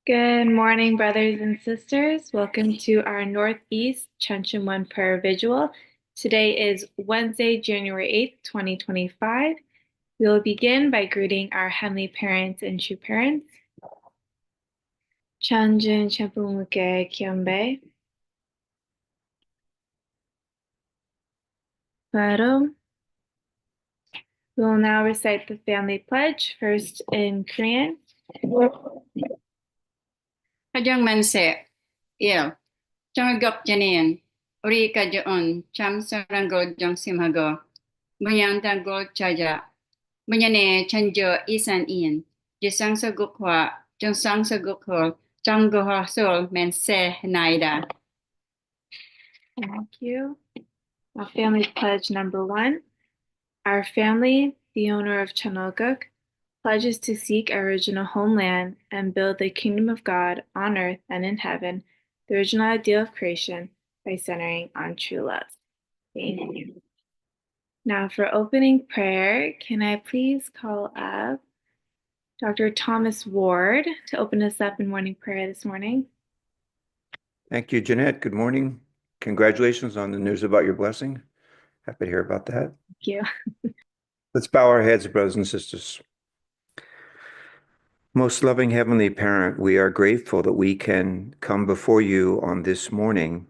Good morning, brothers and sisters. Welcome to our Northeast Cheongsam prayer visual. Today is Wednesday, January 8th, 2025. We will begin by greeting our heavenly parents and true parents. Chanjin Champumuke Kyombe. Paro. We will now recite the family pledge, first in Korean. 하정 만세, 정격 전인, 우리 가져온 참 사랑고 정심하고, 문양당고 찾아, 문양의 천저 이산인, 지상서국화, 정상서국호, 정거화솔 만세 나이다. Thank you. Now, family pledge number 1. Our family, the owner of Chanoguk, pledges to seek our original homeland and build the kingdom of God on earth and in heaven, the original ideal of creation, by centering on true love. Thank you. Now, for opening prayer, can I please call up Dr. Thomas Ward to open us up in morning prayer this morning? Thank you, Jeanette. Good morning. Congratulations on the news about your blessing. Happy to hear about that. Thank you. Let's bow our heads, brothers and sisters. Most loving Heavenly Parent, we are grateful that we can come before you on this morning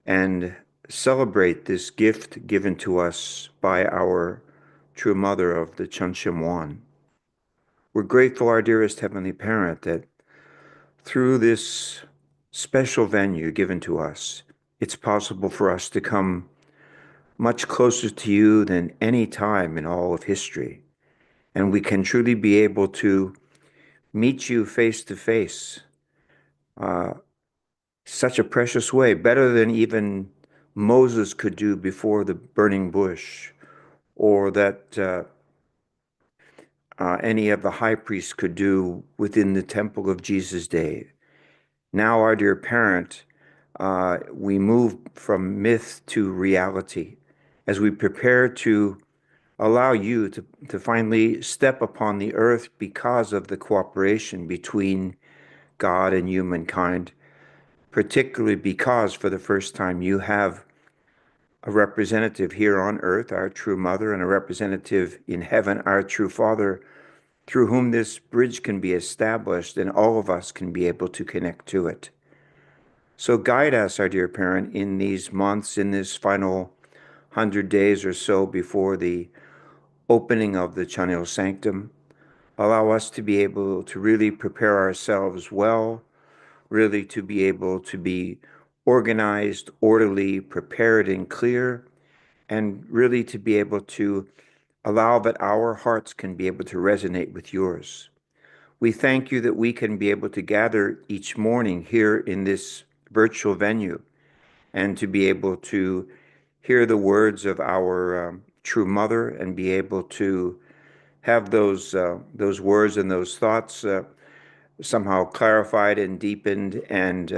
and celebrate this gift given to us by our true mother of the Cheongsam. We're grateful, our dearest Heavenly Parent, that through this special venue given to us, it's possible for us to come much closer to you than any time in all of history. And we can truly be able to meet you face to face, such a precious way, better than even Moses could do before the burning bush, or that any of the high priests could do within the temple of Jesus' day. Now, our dear parent, we move from myth to reality as we prepare to allow you to finally step upon the earth because of the cooperation between God and humankind, particularly because for the first time you have a representative here on earth, our true mother, and a representative in heaven, our true father, through whom this bridge can be established and all of us can be able to connect to it. So guide us, our dear parent, in these months, in this final 100 days or so before the opening of the Chanel Sanctum. Allow us to be able to really prepare ourselves well, really to be able to be organized, orderly, prepared, and clear, and really to be able to allow that our hearts can be able to resonate with yours. We thank you that we can be able to gather each morning here in this virtual venue and to be able to hear the words of our true mother and be able to have those words and those thoughts somehow clarified and deepened and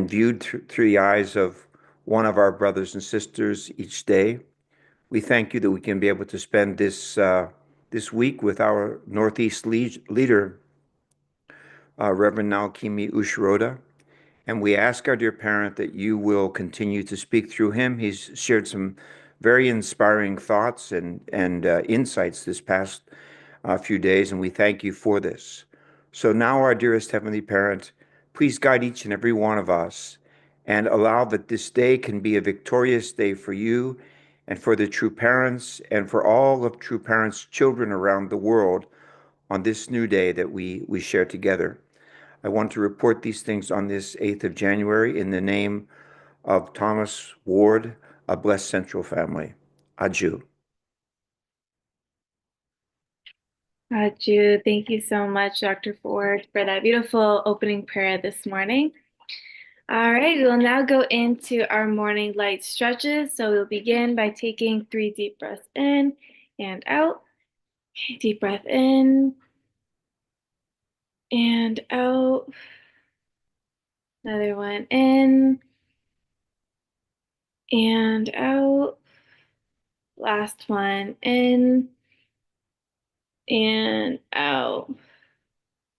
viewed through the eyes of one of our brothers and sisters each day. We thank you that we can be able to spend this week with our Northeast leader, Reverend Naokimi Ushiroda. And we ask our dear parent that you will continue to speak through him. He's shared some very inspiring thoughts and insights this past few days, and we thank you for this. So now, our dearest Heavenly Parent, please guide each and every one of us and allow that this day can be a victorious day for you and for the true parents and for all of true parents' children around the world on this new day that we share together. I want to report these things on this 8th of January in the name of Thomas Ward, a blessed Central family. Adieu. Adieu. Thank you so much, Dr. Ford, for that beautiful opening prayer this morning. All right, we'll now go into our morning light stretches. So we'll begin by taking 3 deep breaths in and out. Deep breath in and out. Another one in and out. Last one in and out.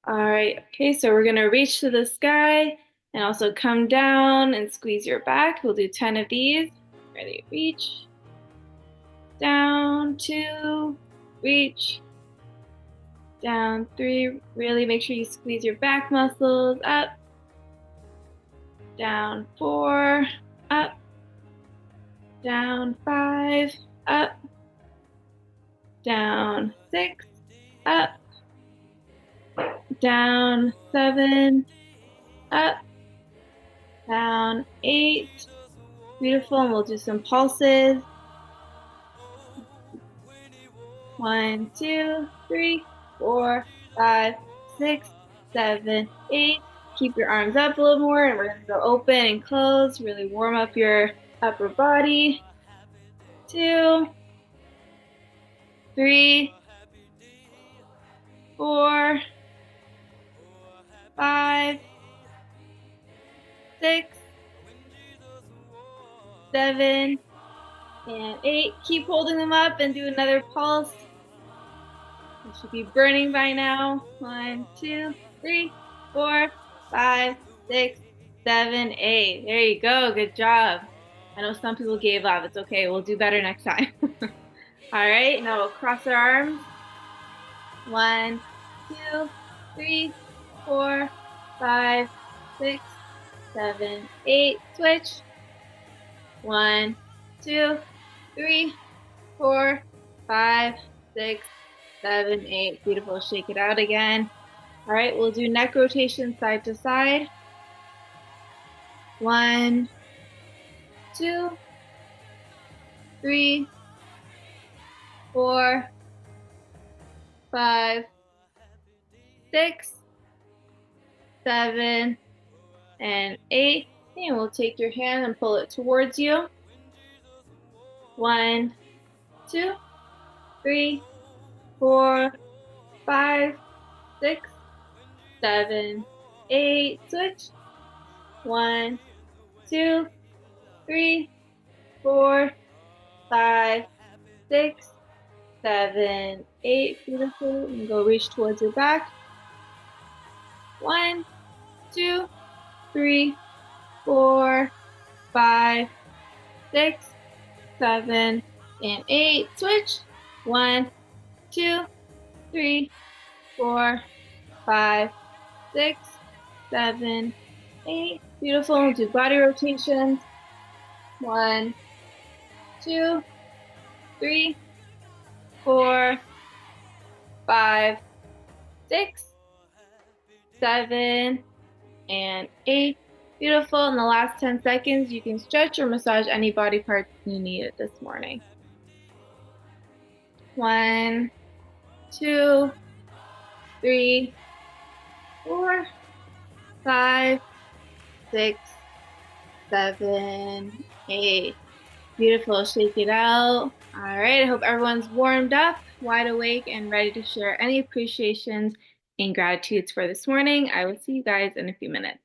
All right, okay, so we're gonna reach to the sky and also come down and squeeze your back. We'll do 10 of these. Ready, reach, down, 2, reach, down, 3. Really make sure you squeeze your back muscles, up, down, 4, up, down, 5, up, down, 6, up, down, 7, up, down, 8. Beautiful, and we'll do some pulses. 1, 2, 3, 4, 5, 6, 7, 8. Keep your arms up a little more, and we're gonna go open and close. Really warm up your upper body. 2, 3, 4, 5, 6, 7, and 8. Keep holding them up and do another pulse. It should be burning by now. 1, 2, 3, 4, 5, 6, 7, 8. There you go. Good job. I know some people gave up. It's okay. We'll do better next time. All right. Now we'll cross our arms. 1, 2, 3, 4, 5, 6, 7, 8. Switch. 1, 2, 3, 4, 5, 6, 7, 8. Beautiful. Shake it out again. All right, we'll do neck rotation side to side. 1, 2, 3, 4, 5, 6, 7, and 8. And we'll take your hand and pull it towards you. 1, 2, 3, 4, 5, 6, 7, 8. Switch. 1, 2, 3, 4, 5, 6, 7, 8. Beautiful. And go reach towards your back. 1, 2, 3, 4, 5, 6, 7, and 8. Switch. 1, 2, 3, 4, 5, 6, 7, 8. Beautiful. Do body rotations. 1, 2, 3, 4, 5, 6, 7, and 8. Beautiful. In the last 10 seconds, you can stretch or massage any body parts you needed this morning. 1, 2, 3, 4, 5, 6, 7, 8. Beautiful. Shake it out. All right. I hope everyone's warmed up, wide awake, and ready to share any appreciations and gratitudes for this morning. I will see you guys in a few minutes.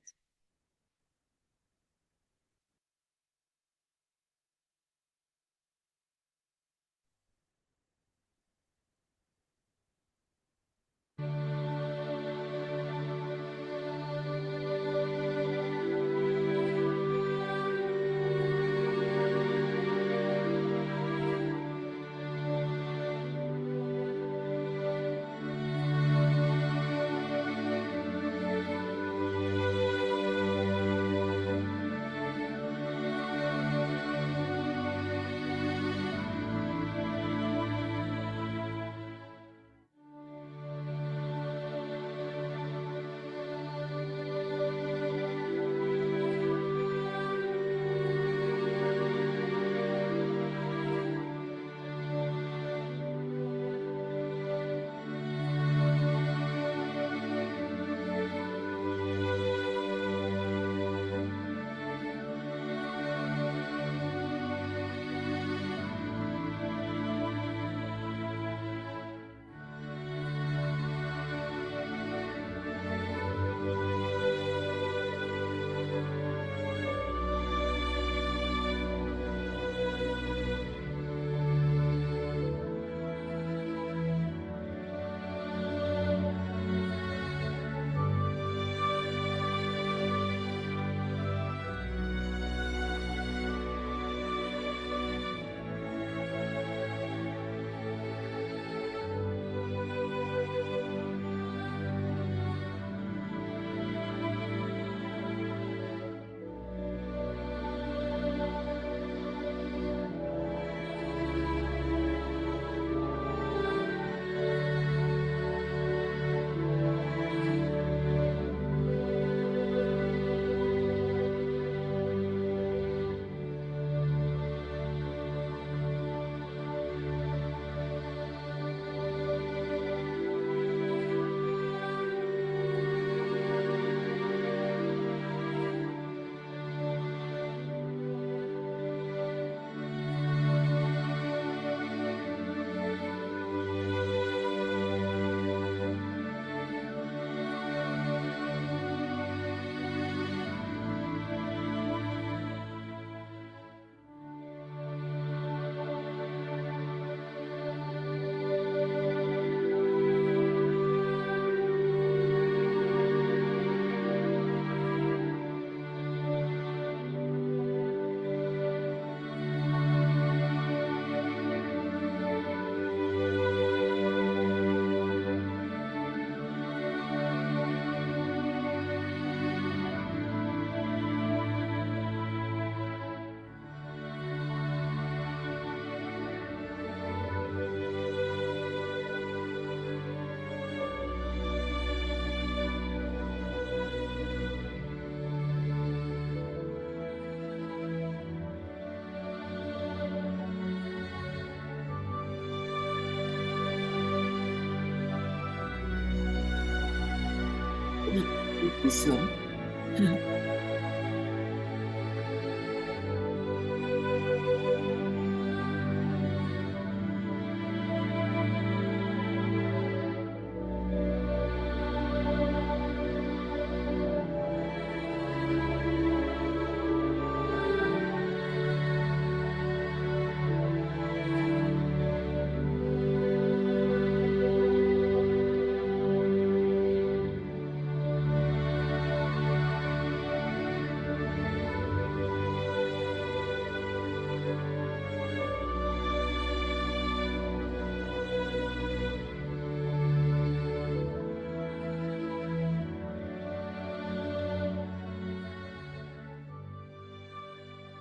있어.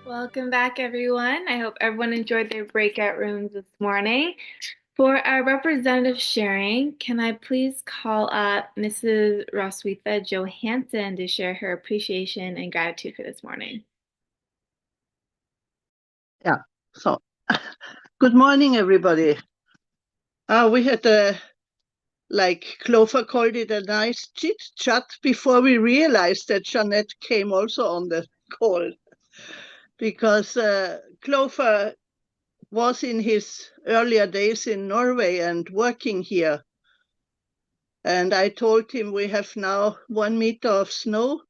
Welcome back, everyone. I hope everyone enjoyed their breakout rooms this morning. For our representative sharing, can I please call up Mrs. Roswitha Johansson to share her appreciation and gratitude for this morning? Yeah, so good morning, everybody. We had like Clover called it, a nice chit chat before we realized that Jeanette came also on the call, because Clover was in his earlier days in Norway and working here. And I told him we have now 1 meter of snow.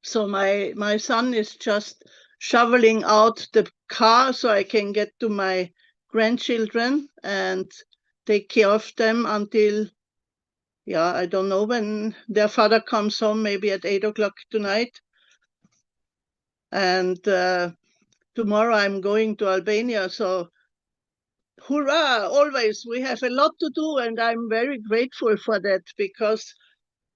So my son is just shoveling out the car so I can get to my grandchildren and take care of them until, yeah, I don't know when their father comes home, maybe at 8 o'clock tonight. And tomorrow I'm going to Albania. So hurrah, always. We have a lot to do, and I'm very grateful for that, because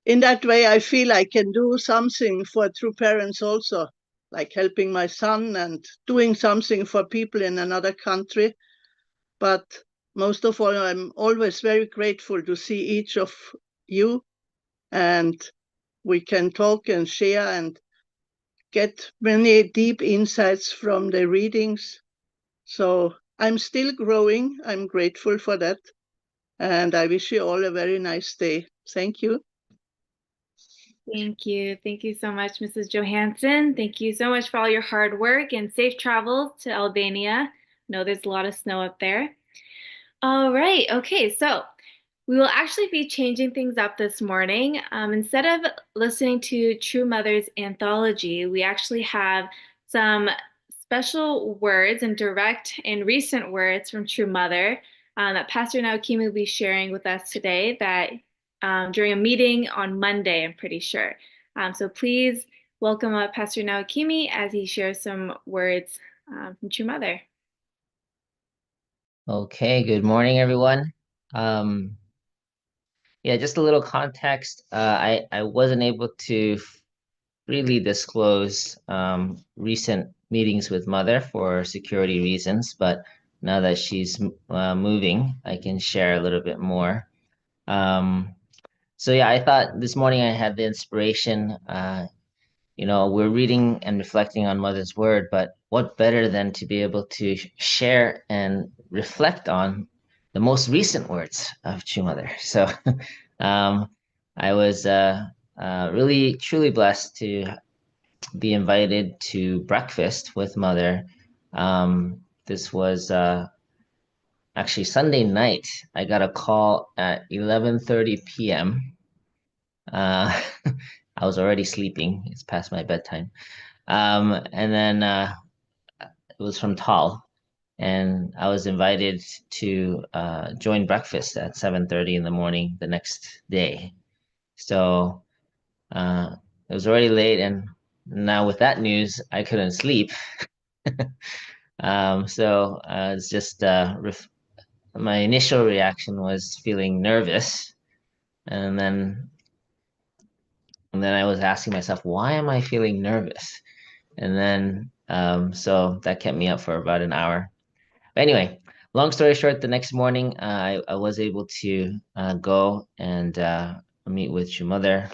in that way I feel I can do something for true parents also, like helping my son and doing something for people in another country. But most of all, I'm always very grateful to see each of you, and we can talk and share and get many deep insights from the readings. So I'm still growing. I'm grateful for that. And I wish you all a very nice day. Thank you. Thank you. Thank you so much, Mrs. Johansson. Thank you so much for all your hard work and safe travels to Albania. I know there's a lot of snow up there. All right. Okay. So we will actually be changing things up this morning. Instead of listening to True Mother's anthology, we actually have some special words and direct and recent words from True Mother that Pastor Naokimi will be sharing with us today that during a meeting on Monday, I'm pretty sure. So please welcome up Pastor Naokimi as he shares some words from True Mother. Okay, good morning, everyone. Yeah, just a little context. I wasn't able to freely disclose recent meetings with Mother for security reasons, but now that she's moving, I can share a little bit more. So yeah, I thought this morning I had the inspiration. We're reading and reflecting on Mother's Word, but what better than to be able to share and reflect on the most recent words of True Mother. So I was really, truly blessed to be invited to breakfast with Mother. This was actually Sunday night. I got a call at 11:30 p.m. I was already sleeping. It's past my bedtime. And then it was from Tal, and I was invited to join breakfast at 7:30 in the morning the next day. So it was already late, and now with that news, I couldn't sleep. So it's just my initial reaction was feeling nervous, and then I was asking myself, why am I feeling nervous? And then so that kept me up for about an hour. But anyway, long story short, the next morning I was able to go and meet with your mother.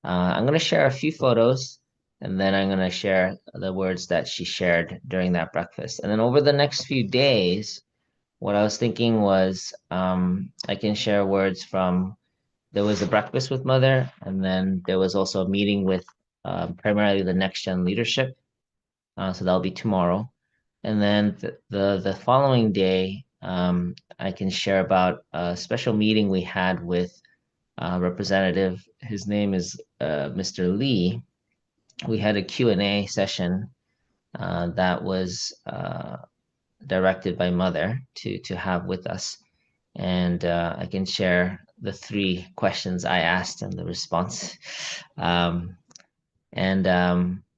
I'm going to share a few photos, and then I'm going to share the words that she shared during that breakfast. And then over the next few days, what I was thinking was I can share words from there was a breakfast with Mother, and then there was also a meeting with primarily the next gen leadership. So that'll be tomorrow. And then the following day, I can share about a special meeting we had with a representative. His name is Mr. Lee. We had a Q&A session that was directed by Mother to have with us. And I can share the 3 questions I asked and the response.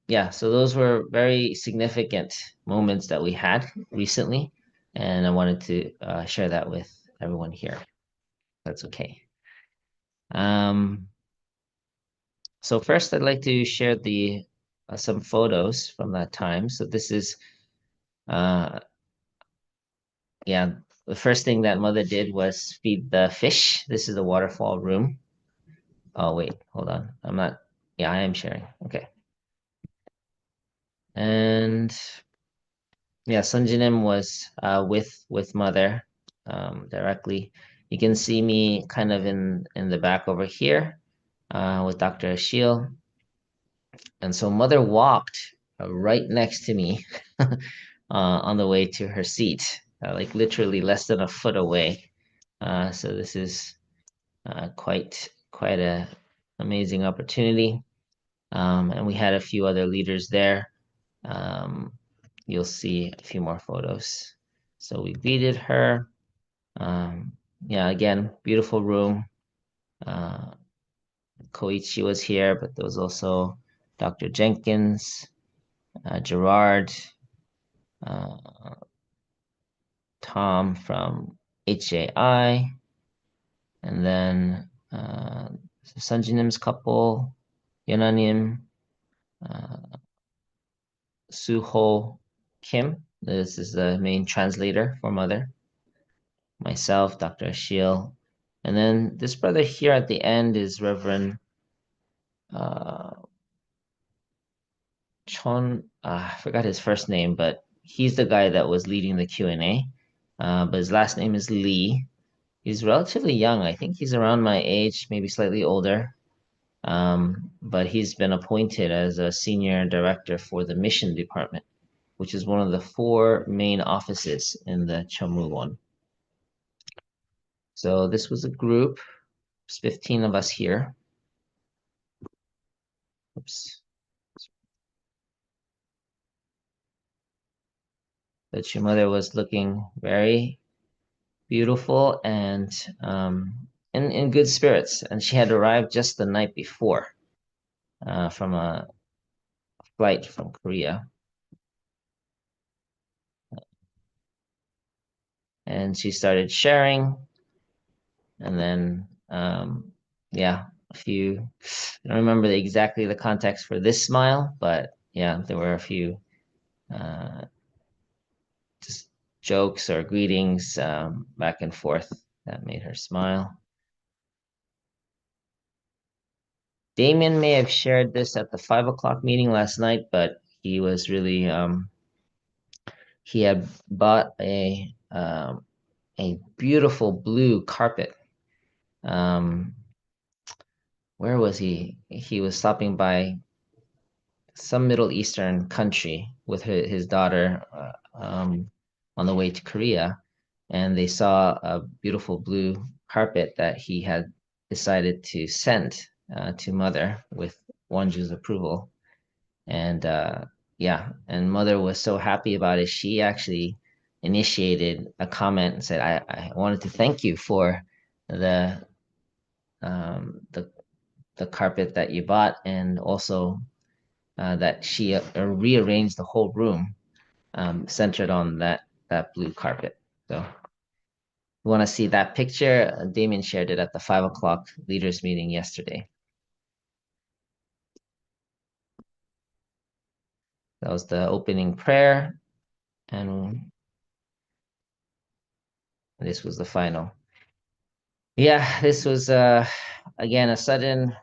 Yeah, so those were very significant moments that we had recently, and I wanted to share that with everyone here. That's okay. So first, I'd like to share the some photos from that time. So this is, yeah, the first thing that Mother did was feed the fish. This is the waterfall room. Oh, wait, hold on. I'm not, yeah, I am sharing. Okay. And yeah, Sunjinim was with Mother directly. You can see me kind of in the back over here with Dr. Ashil. And so Mother walked right next to me on the way to her seat, like literally less than a foot away. So this is quite a amazing opportunity. And we had a few other leaders there. You'll see a few more photos. So we greeted her. Yeah, again, beautiful room. Koichi was here, but there was also Dr. Jenkins, Gerard, uh, Tom from HJI, and then Sanjinim's couple, Yonanim, Suho Kim. This is the main translator for Mother. Myself, Dr. Ashil. And then this brother here at the end is Reverend Chon. I forgot his first name, but he's the guy that was leading the Q&A. But his last name is Lee. He's relatively young. I think he's around my age, maybe slightly older. But he's been appointed as a senior director for the mission department, which is one of the 4 main offices in the Chamu one. So this was a group. There's 15 of us here. Oops. But your mother was looking very beautiful and in good spirits. And she had arrived just the night before from a flight from Korea. And she started sharing. And then, yeah, I don't remember exactly the context for this smile, but yeah, there were a few just jokes or greetings back and forth that made her smile. Damien may have shared this at the 5 o'clock meeting last night, but he was really he had bought a beautiful blue carpet. Where was he? He was stopping by some Middle Eastern country with his daughter on the way to Korea, and they saw a beautiful blue carpet that he had decided to send to Mother with Wonju's approval. And yeah, and Mother was so happy about it. She actually initiated a comment and said, I wanted to thank you for the um, the the carpet that you bought, and also that she rearranged the whole room centered on that blue carpet. So you want to see that picture? Damien shared it at the 5 o'clock leaders meeting yesterday. That was the opening prayer, and this was the final. Yeah, this was again a sudden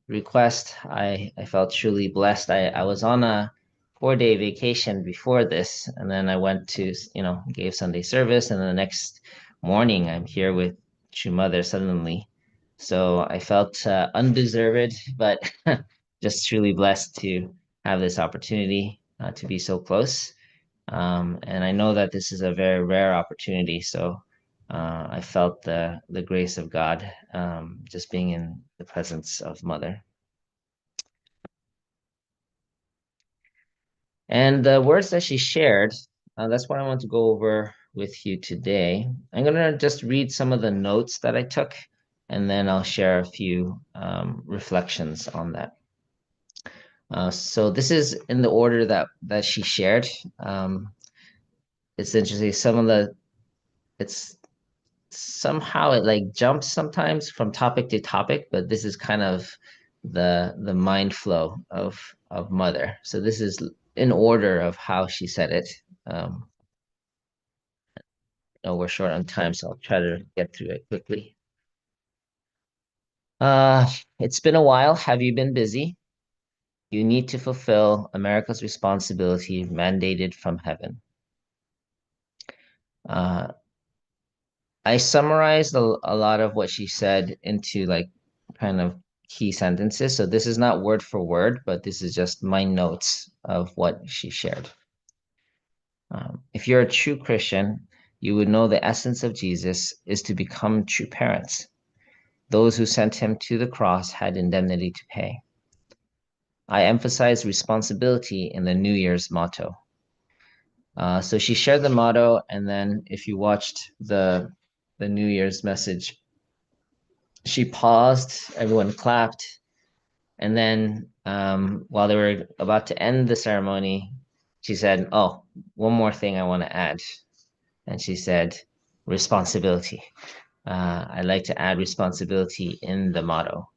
request. I felt truly blessed. I was on a 4-day vacation before this, and then I went to gave Sunday service, and then the next morning I'm here with True Mother suddenly. So I felt undeserved, but just truly blessed to have this opportunity to be so close. And I know that this is a very rare opportunity. So I felt the grace of God just being in the presence of Mother. And the words that she shared, that's what I want to go over with you today. I'm going to just read some of the notes that I took, and then I'll share a few reflections on that. So this is in the order that she shared. It's interesting. It's somehow it like jumps sometimes from topic to topic, but this is kind of the mind flow of Mother. So this is in order of how she said it. No, we're short on time, so I'll try to get through it quickly. It's been a while. Have you been busy? You need to fulfill America's responsibility mandated from heaven. I summarized a lot of what she said into like kind of key sentences. So this is not word for word, but this is just my notes of what she shared. If you're a true Christian, you would know the essence of Jesus is to become true parents. Those who sent him to the cross had indemnity to pay. I emphasize responsibility in the New Year's motto. So she shared the motto, and then if you watched the New Year's message, she paused, everyone clapped, and then while they were about to end the ceremony, she said, "Oh, one more thing I want to add." And she said, responsibility. I like to add responsibility in the motto.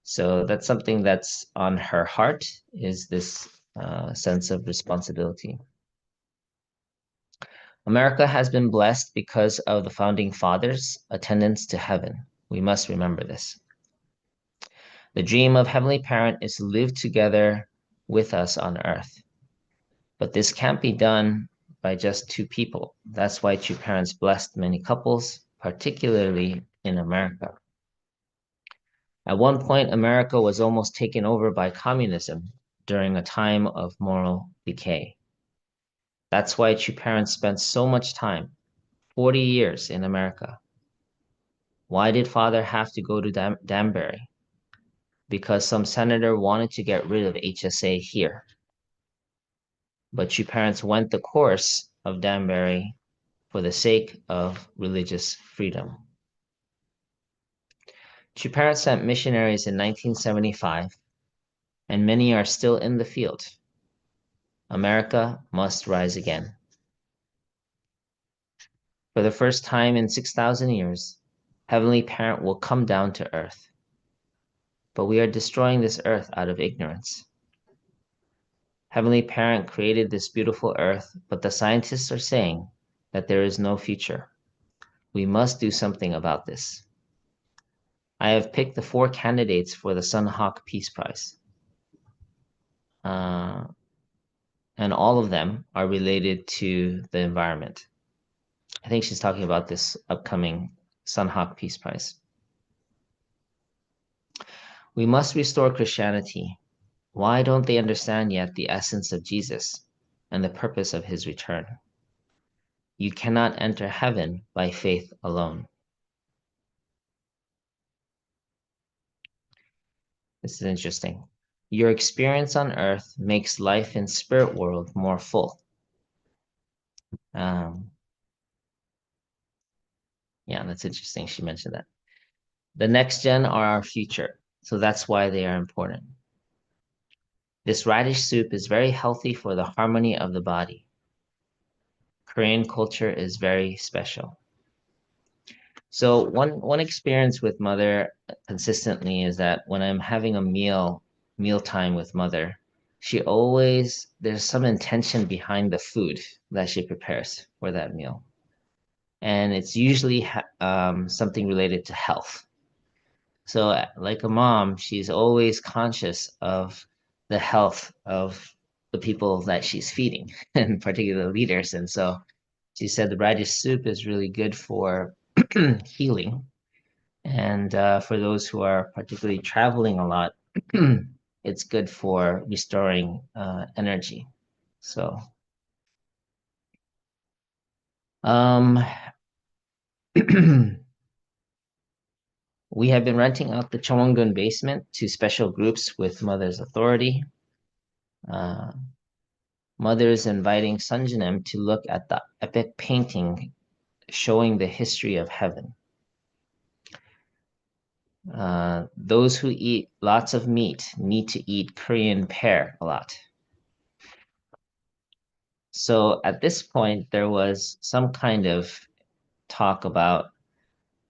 So that's something that's on her heart, is this sense of responsibility. America has been blessed because of the founding fathers' attendance to heaven. We must remember this. The dream of Heavenly Parent is to live together with us on earth. But this can't be done by just two people. That's why True Parents blessed many couples, particularly in America. At one point, America was almost taken over by communism during a time of moral decay. That's why True Parents spent so much time, 40 years in America. Why did Father have to go to Danbury? Because some senator wanted to get rid of HSA here. But True Parents went the course of Danbury for the sake of religious freedom. True Parents sent missionaries in 1975, and many are still in the field. America must rise again. For the first time in 6,000 years, Heavenly Parent will come down to earth. But we are destroying this earth out of ignorance. Heavenly Parent created this beautiful earth, but the scientists are saying that there is no future. We must do something about this. I have picked the 4 candidates for the Sunhawk Peace Prize. And all of them are related to the environment. I think she's talking about this upcoming Sunhawk Peace Prize. We must restore Christianity. Why don't they understand yet the essence of Jesus and the purpose of his return? You cannot enter heaven by faith alone. This is interesting. Your experience on earth makes life in spirit world more full. Yeah, that's interesting. She mentioned that. The next gen are our future, so that's why they are important. This radish soup is very healthy for the harmony of the body. Korean culture is very special. So one experience with Mother consistently is that when I'm having a mealtime with Mother, there's some intention behind the food that she prepares for that meal. And it's usually something related to health. So like a mom, she's always conscious of the health of the people that she's feeding, and particular leaders. And so she said the radish soup is really good for healing. And for those who are particularly traveling a lot, it's good for restoring energy. So, we have been renting out the Chowongun basement to special groups with Mother's authority. Mother is inviting Sanjanim to look at the epic painting showing the history of heaven. Those who eat lots of meat need to eat Korean pear a lot. So at this point, there was some kind of talk about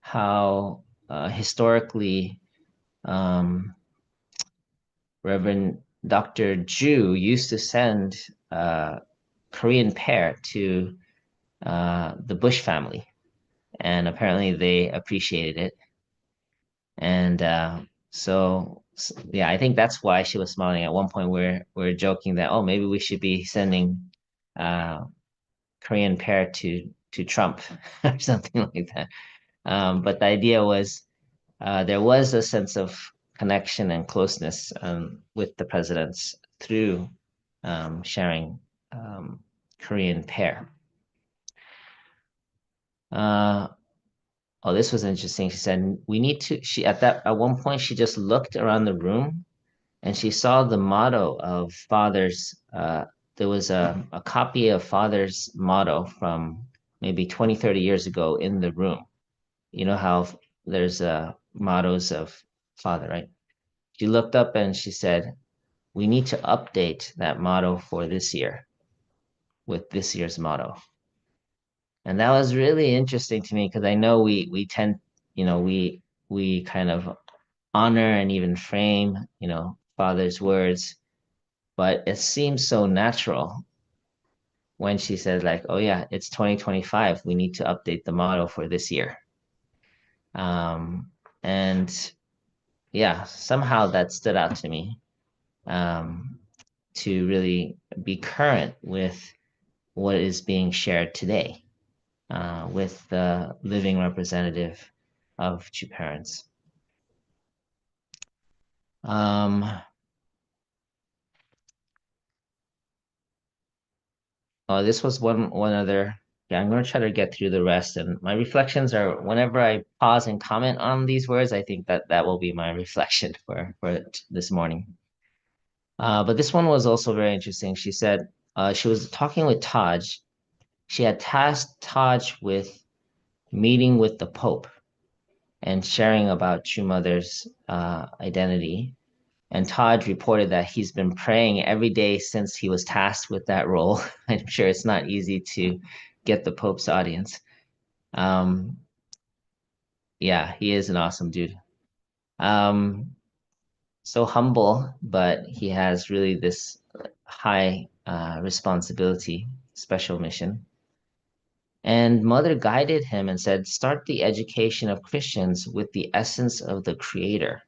how historically Reverend Dr. Ju used to send Korean pear to the Bush family, and apparently they appreciated it. And yeah, I think that's why she was smiling. At one point, we're joking that, oh, maybe we should be sending Korean pear to Trump or something like that. But the idea was there was a sense of connection and closeness with the presidents through sharing Korean pear. Oh, this was interesting. She said, we need to, at one point, she just looked around the room and she saw the motto of Father's. There was a copy of Father's motto from maybe 20, 30 years ago in the room. You know how there's mottos of Father, right? She looked up and she said, we need to update that motto for this year with this year's motto. And that was really interesting to me because I know we tend, we kind of honor and even frame, Father's words, but it seems so natural when she says like, oh yeah, it's 2025. We need to update the motto for this year. And yeah, somehow that stood out to me, to really be current with what is being shared today, with the living representative of two parents. This was one other. Yeah, I'm going to try to get through the rest. And my reflections are whenever I pause and comment on these words, I think that will be my reflection for this morning. But this one was also very interesting. She said she was talking with Taj. She had tasked Taj with meeting with the Pope and sharing about True Mother's identity. And Todd reported that he's been praying every day since he was tasked with that role. I'm sure it's not easy to get the Pope's audience. Yeah, he is an awesome dude. So humble, but he has really this high responsibility, special mission. And Mother guided him and said, start the education of Christians with the essence of the Creator,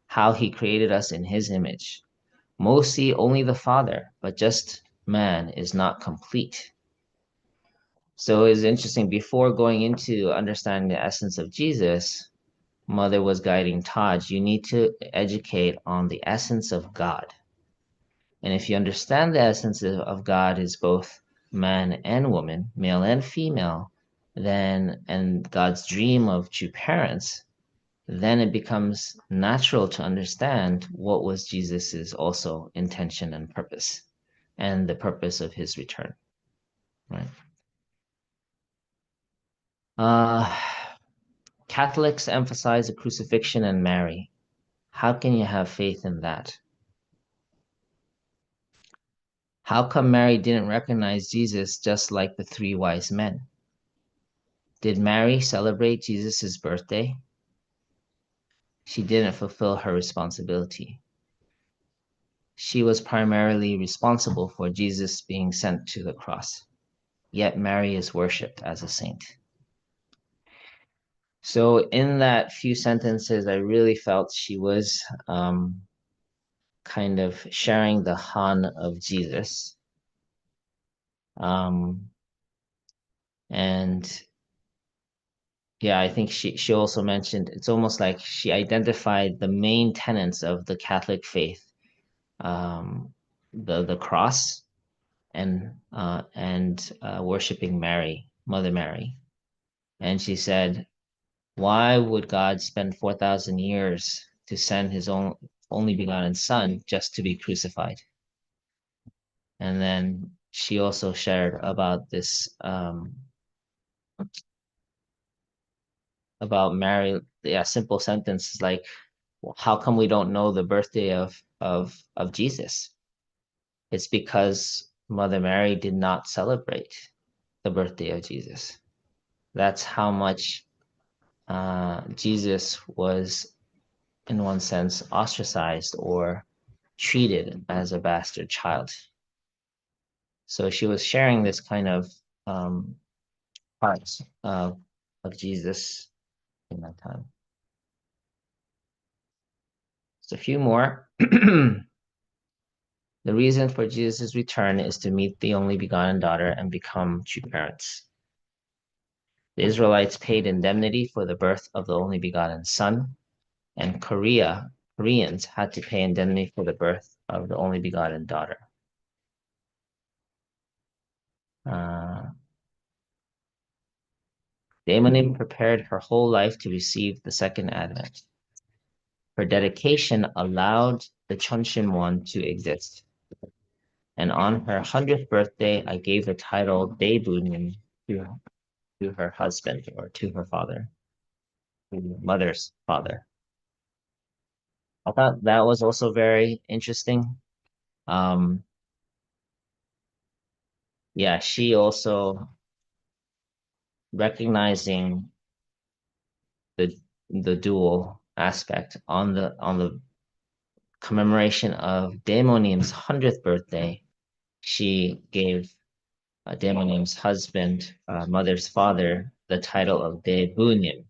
how he created us in his image. Most see only the Father, but just man is not complete. So it's interesting, before going into understanding the essence of Jesus, Mother was guiding Taj, you need to educate on the essence of God. And if you understand the essence of God is both man and woman, male and female, and God's dream of two parents, then it becomes natural to understand what was Jesus's also intention and purpose, and the purpose of his return, right? Catholics emphasize the crucifixion and Mary. How can you have faith in that? How come Mary didn't recognize Jesus just like the three wise men? Did Mary celebrate Jesus' birthday? She didn't fulfill her responsibility. She was primarily responsible for Jesus being sent to the cross. Yet Mary is worshipped as a saint. So in that few sentences, I really felt she was kind of sharing the Han of Jesus. And yeah, I think she also mentioned it's almost like she identified the main tenets of the Catholic faith, the cross and worshiping Mary, Mother Mary. And she said, why would God spend 4,000 years to send his only begotten son just to be crucified? And then she also shared about this about Mary, yeah, simple sentences like, how come we don't know the birthday of Jesus? It's because Mother Mary did not celebrate the birthday of Jesus. That's how much Jesus was, in one sense, ostracized or treated as a bastard child. So she was sharing this kind of part of Jesus in that time. Just a few more. The reason for Jesus' return is to meet the only begotten daughter and become true parents. The Israelites paid indemnity for the birth of the only begotten son, and Koreans had to pay indemnity for the birth of the only begotten daughter. Daimonim prepared her whole life to receive the second advent. Her dedication allowed the Chonshin one to exist. And on her 100th birthday, I gave the title Daebunim to her husband or to her father, to her mother's father. I thought that was also very interesting. Yeah, she also recognizing the dual aspect on the commemoration of Daemonim's 100th birthday. She gave Daemonim's husband, mother's father, the title of Daebunim.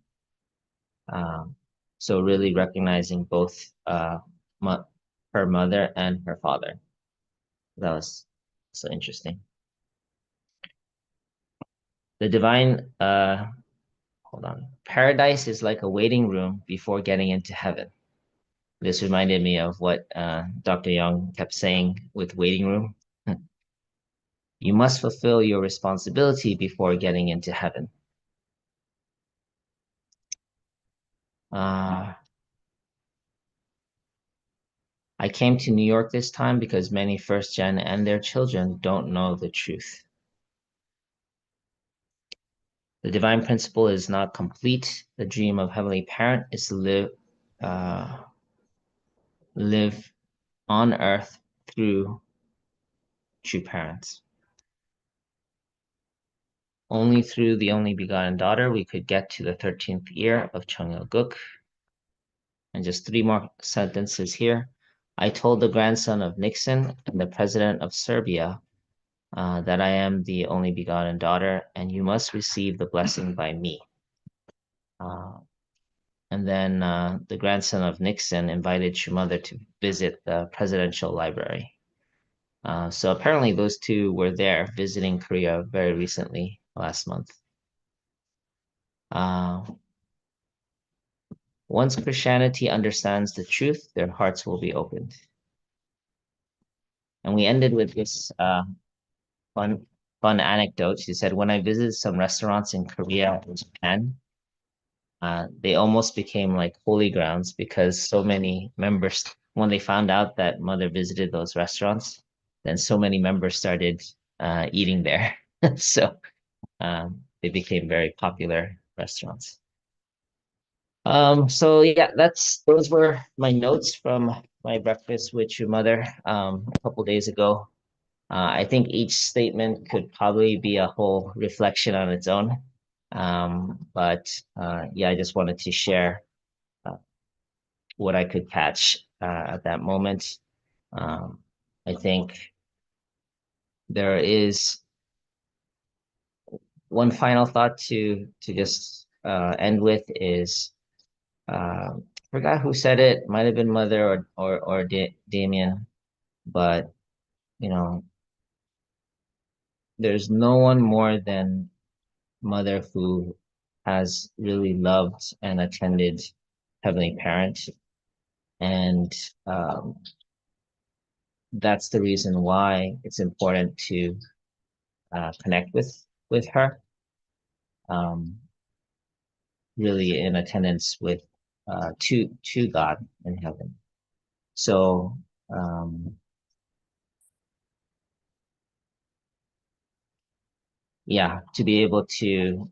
So really recognizing both her mother and her father. That was so interesting. The divine, hold on. Paradise is like a waiting room before getting into heaven. This reminded me of what Dr. Young kept saying with waiting room. You must fulfill your responsibility before getting into heaven. I came to New York this time because many first gen and their children don't know the truth. The divine principle is not complete. The dream of Heavenly Parent is to live on earth through true parents. Only through the only begotten daughter we could get to the 13th year of Cheongil-guk. And just 3 more sentences here. I told the grandson of Nixon and the president of Serbia that I am the only begotten daughter, and you must receive the blessing by me. And then the grandson of Nixon invited your mother to visit the presidential library. So apparently those two were there visiting Korea very recently, last month. Once Christianity understands the truth, their hearts will be opened. And we ended with this fun anecdote. She said, when I visited some restaurants in Korea and Japan, they almost became like holy grounds because so many members, when they found out that mother visited those restaurants, then so many members started eating there. So they became very popular restaurants. So yeah, those were my notes from my breakfast with your mother a couple days ago. I think each statement could probably be a whole reflection on its own. But yeah, I just wanted to share what I could catch at that moment. I think there is one final thought to just end with is I forgot who said it. Might have been Mother or Damien, but you know, there's no one more than Mother who has really loved and attended Heavenly Parent. And that's the reason why it's important to connect with her, really in attendance with to God in heaven. So yeah, to be able to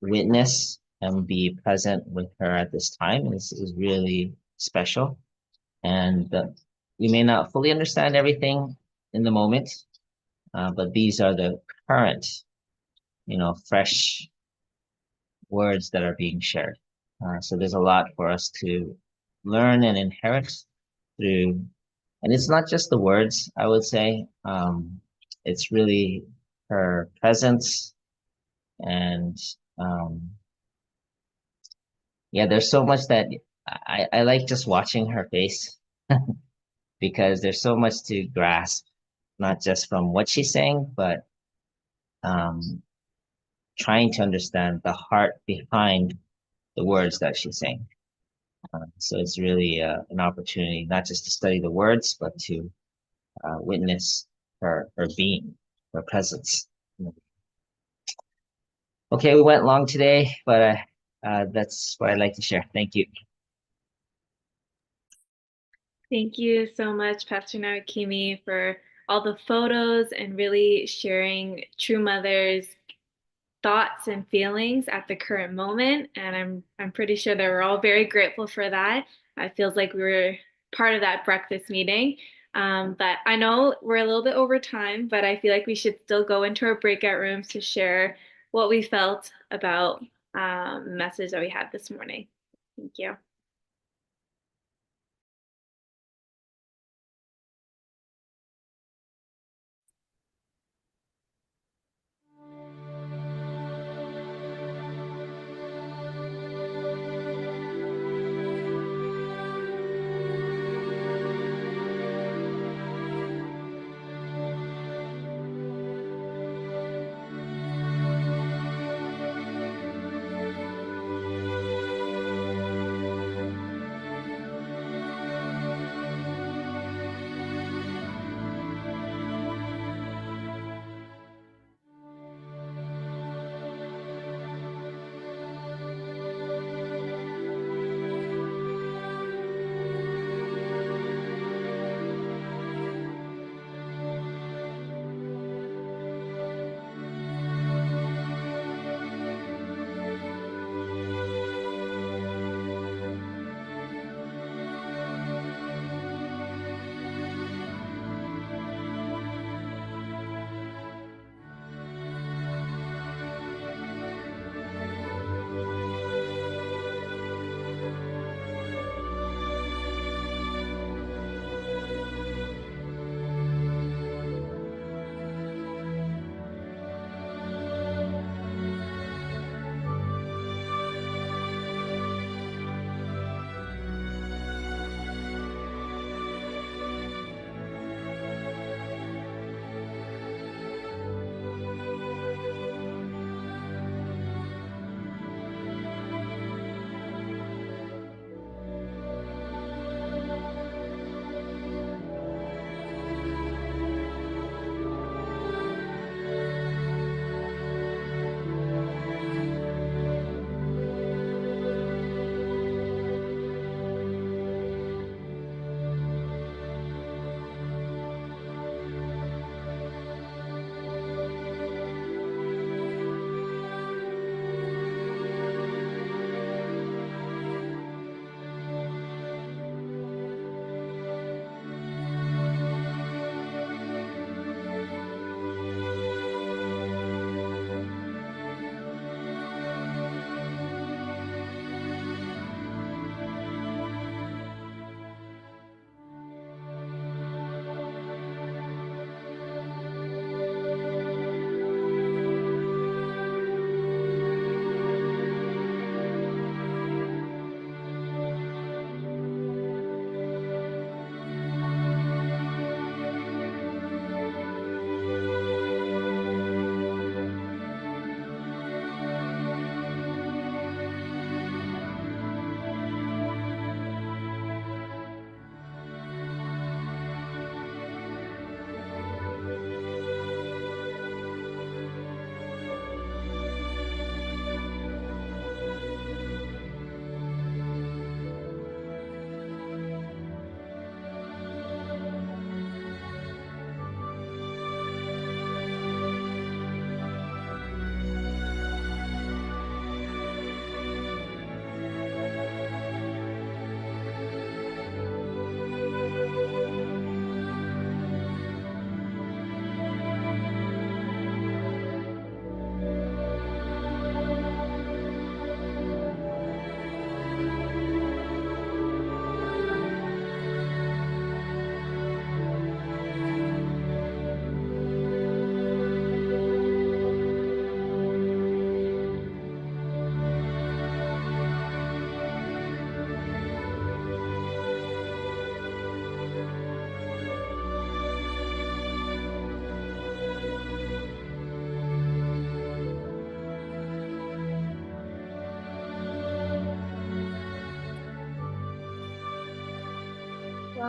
witness and be present with her at this time is really special. And we may not fully understand everything in the moment, but these are the current, fresh words that are being shared. So there's a lot for us to learn and inherit through, and it's not just the words, I would say. It's really her presence and yeah, there's so much that I like just watching her face because there's so much to grasp, not just from what she's saying, but um, trying to understand the heart behind the words that she's saying. So it's really an opportunity not just to study the words, but to witness her being, her presence. Okay, we went long today, but that's what I'd like to share. Thank you. Thank you so much, Pastor Narakimi, for all the photos and really sharing True Mother's thoughts and feelings at the current moment. And I'm pretty sure that we're all very grateful for that. It feels like we were part of that breakfast meeting. But I know we're a little bit over time, but I feel like we should still go into our breakout rooms to share what we felt about the message that we had this morning. Thank you.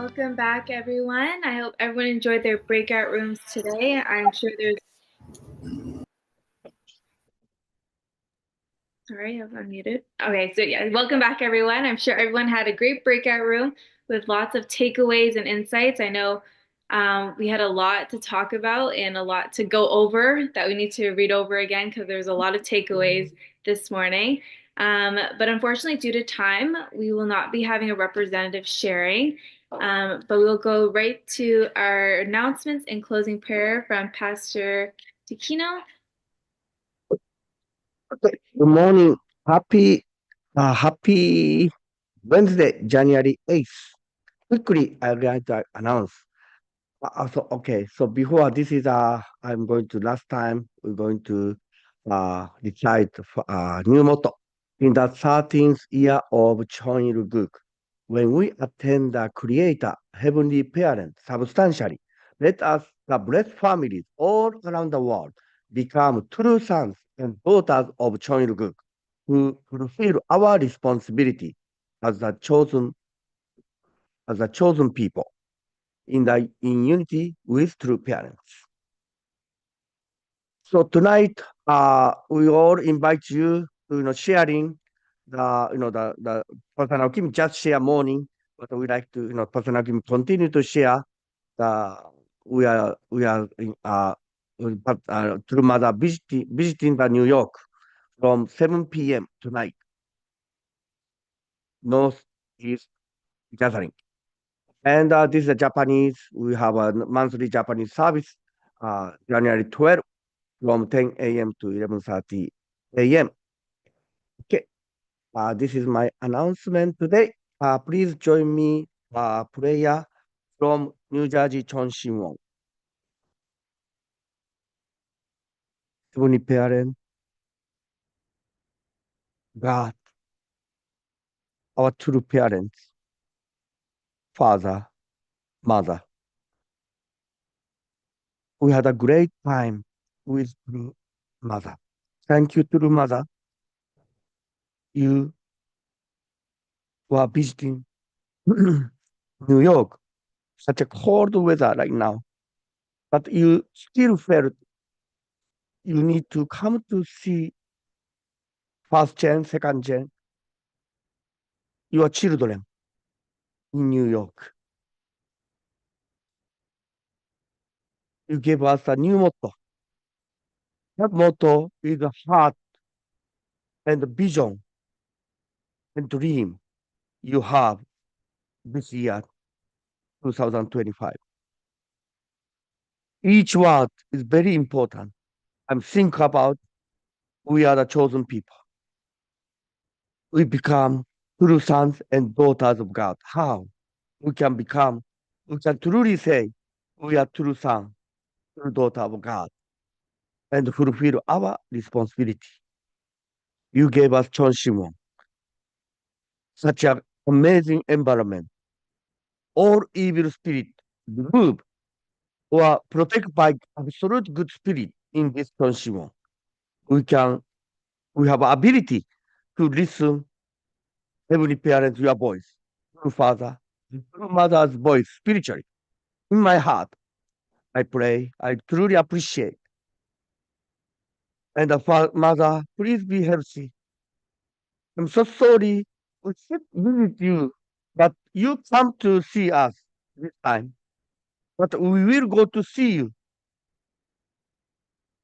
Welcome back, everyone. I hope everyone enjoyed their breakout rooms today. I'm sure there's. Sorry, I've unmuted. Okay, so yeah, welcome back, everyone. I'm sure everyone had a great breakout room with lots of takeaways and insights. I know we had a lot to talk about and a lot to go over that we need to read over again because there's a lot of takeaways this morning. But unfortunately, due to time, we will not be having a representative sharing. But we'll go right to our announcements and closing prayer from Pastor Takino. Okay. Good morning. Happy Wednesday, January 8th. Quickly, I'd like to announce. So before this is I'm going to last time we're going to recite new motto. In the 13th year of Chonil Guk, when we attend the Creator, Heavenly Parent, substantially, let us, the blessed families all around the world, become true sons and daughters of Chonil Guk, who fulfill our responsibility as the chosen people in unity with true parents. So tonight, we all invite you to sharing the personal Kim just share morning, but we like to personal Kim continue to share the we are through mother visiting the New York from 7 p.m. tonight. North East gathering. And this is a Japanese. We have a monthly Japanese service, January 12th from 10 a.m. to 11:30 a.m. Okay, this is my announcement today. Please join me prayer from New Jersey Chonshinwon. Heavenly Parent, God, our true parents, Father, Mother. We had a great time with true Mother. Thank you, true Mother. You were visiting New York, such a cold weather right now, but you still felt you need to come to see first gen, second gen, your children in New York. You gave us a new motto. That motto is the heart and the vision and dream you have this year, 2025. Each word is very important. I'm thinking about we are the chosen people. We become true sons and daughters of God. How? We can truly say we are true sons, true daughter of God, and fulfill our responsibility. You gave us Chonshimon, such an amazing environment. All evil spirit remove or protect by absolute good spirit in this Chonshimon. We have ability to listen Heavenly Parents, your voice, through Father, through Mother's voice spiritually. In my heart, I pray, I truly appreciate. And Mother, please be healthy. I'm so sorry we should visit you, but you come to see us this time. But we will go to see you,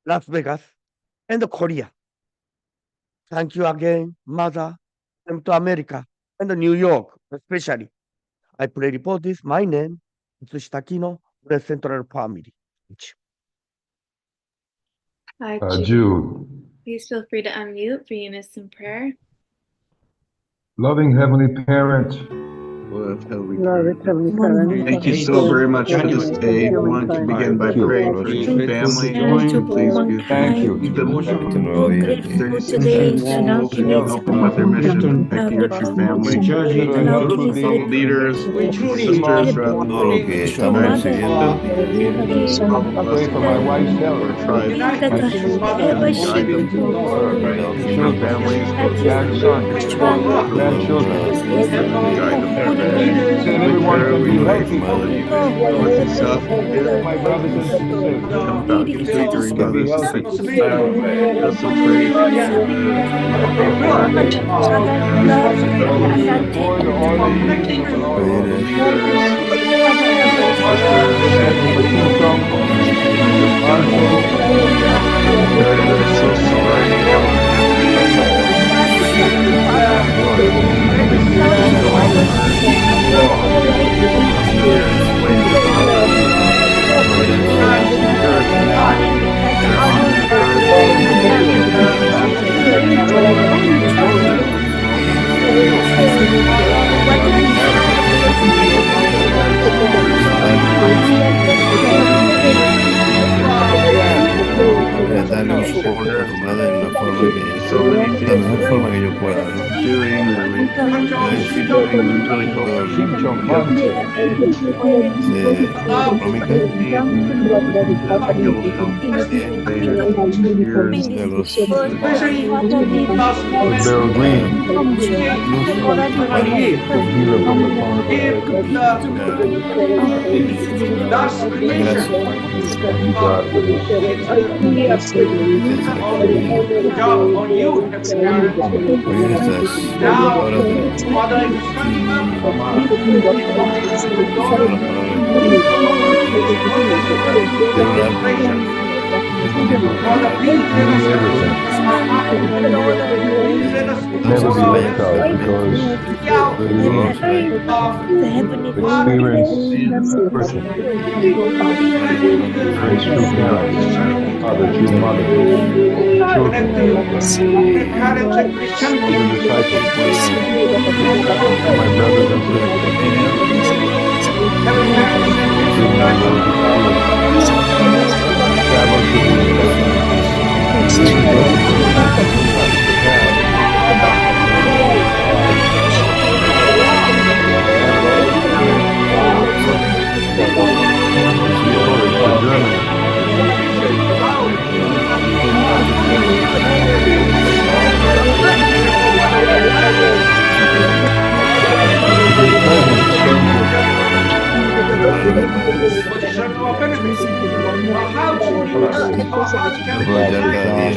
Las Vegas and Korea. Thank you again, Mother, and to America and New York, especially. I pray report this. My name is Takino, the Central Family. Jude, please feel free to unmute for unison prayer. Loving Heavenly Parent, Thank you so very much for this day. I want to begin by praying for each family. Please keep them help them with their mission of protecting our true family. Leaders, sisters throughout the world, pray for my wife's health, our tribes, guide them, her our families, grandson, grandchildren, guide them. Said everyone can be healthy. North and south India. My brothers and sisters. Can be healthy. We Also pray for support all the all the leaders and all pastors and the machine shop. Also, We're so sorry darle un soporte a tu madre en la forma so many la things mejor forma que yo pueda, ¿no? doing really really hope machine shop monster. Económica you'll help later years. de los Beryl Green, para healer from the corner of his gracias. God for this. Hoy en estas horas de quiero orar por Never be left out because experience person. Raise true parents, father, true mother, children, all the disciples, my brothers and sisters, through my Lord Spirit, travel to the aprovechar cada día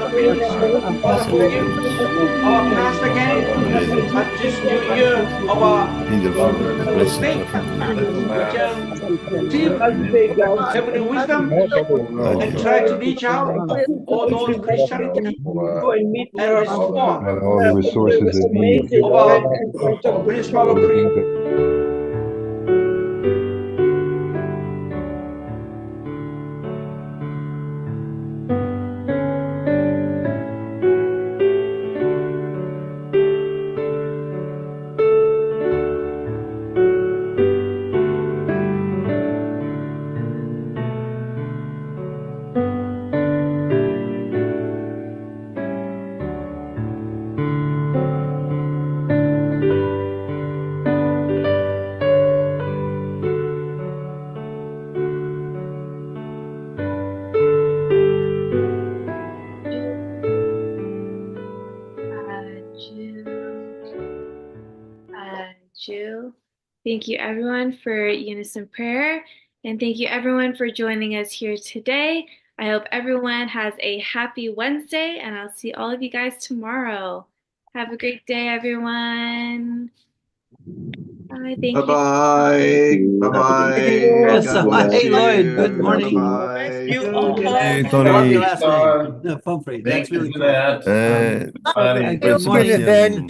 poder aprovecharlo al máximo de tiempo. Gracias, Angel for the blessings of him. Heavenly wisdom and try to reach out all those Christianity and respond and all the resources they need. our principle of Jill. Thank you everyone for unison prayer, and thank you everyone for joining us here today. I hope everyone has a happy Wednesday, and I'll see all of you guys tomorrow. Have a great day, everyone. Bye. Thank you. Bye-bye. Bye-bye. Yes, God bless hey you. Lloyd, good morning. Bye-bye. Hey, How about your Tony. last name? No, Pumphrey. That's really cool. Eh, Good morning. participación.